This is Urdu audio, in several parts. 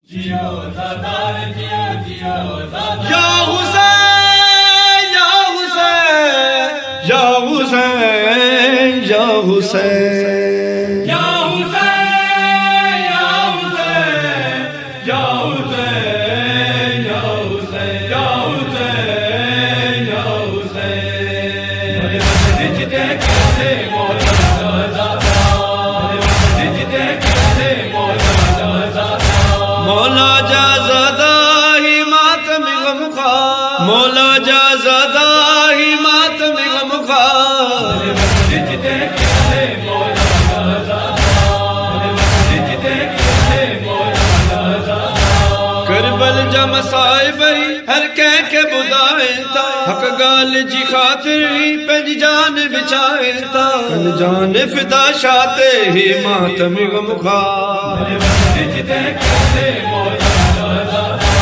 Ya Hussein, Ya Hussein, Ya Hussein, Ya Hussein, Ya Hussein, Ya Hussein, Ya Hussein, Ya Hussein, Ya Hussein, Ya Hussein. Necde kese mola zada, necde kese mola zada. مولا جا زادہ ہی ماتم غم خار، مولا جا زادہ ہی ماتم غم خار، necde kese mola zada, necde kese mola zada. کربل جا مصائب ہی ہر کہہ کے بدائتا، حق گال جی خاطر ہی پنج جان بچائتا، کن جان فدا شاتے ہی ماتم غم خار، necde kese mola zada,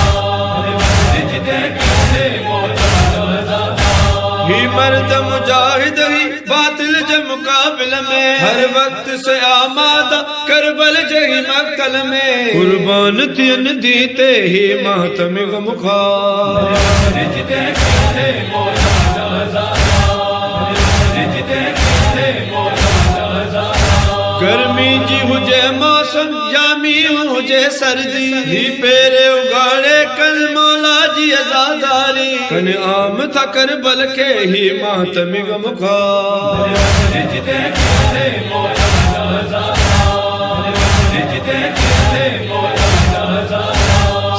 necde kese mola zada. ہی مرد مجاہد ہی باطل جے مقابل میں، ہر وقت سے آمادہ کربل جہی مقتل میں، قربان تین دیتے ہی ماتم غم خار، necde kese mola zada, necde kese mola zada. گرمی جی ہجے موسم یامی ہجے سردی، ہی پیرے اگاڑے کل مولا جی ازاداری، کن عام تھا کربل کے ہی ماتم غم خار، necde kese mola zada, necde kese mola zada.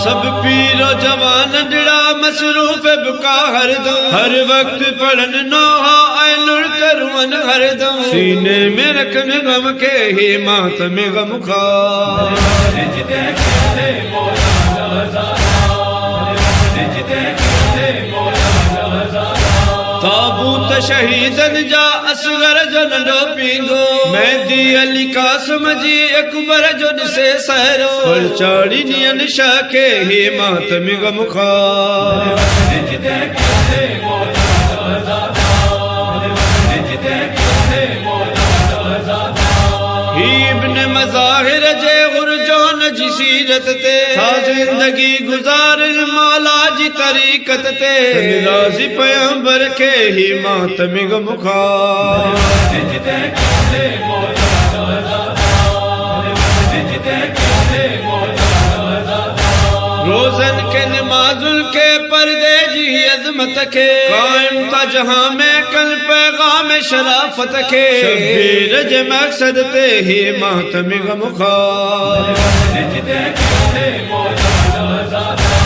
سب پیر و جوان ڈڑا مصروف بکا ہر دم، ہر وقت پڑھن نوحہ اے لڑ کرون ہر دم، سینے میں رکھن غم کے ہی ماتم غم خار، necde kese mola zada, necde kese mola zada. تابوت شہیدن جا اصغر جن ڈو پینگو، مہدی علی قاسم جی اکبر جن سے سہرو، پر چاڑی نین شاہ کے ہی ماتم غم خار، necde kese mola zada, necde kese mola zada. ہی ابن مظاہر جے غرجون جی سیرت تے، تھا زندگی گزار مولا جی طریقت تے، راضی پیغمبر کے ہی ماتم غم خار، necde kese mola zada, necde kese mola zada. روزن کے نمازل کے پردے جی عظمت کے، قائم تھا جہاں میں کل پیغام شرافت کے، شبیر جے مقصد تے ہی ماتم غم خار، necde kese mola zada,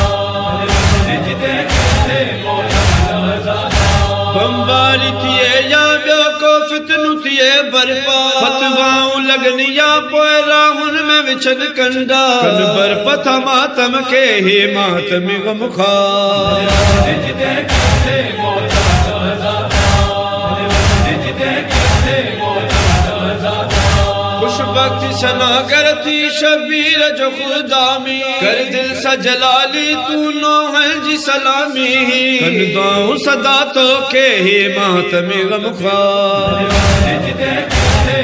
necde kese mola zada. بمباری تھیے یا بیو کو فتنو تھیے برپا، فتواؤں لگنیا پوئے راہن میں وچھن کنڈا، کن برپا تھا ماتم کے ہی ماتم غم خار، necde kese mola zada, necde kese mola zada. خوش وقت سنا کرتی شبیر جو خدامی، کر دل سا جلالی تو نوحل جی سلامی، کن دعاؤں صدا تو کے ہی ماتم غم خار، necde kese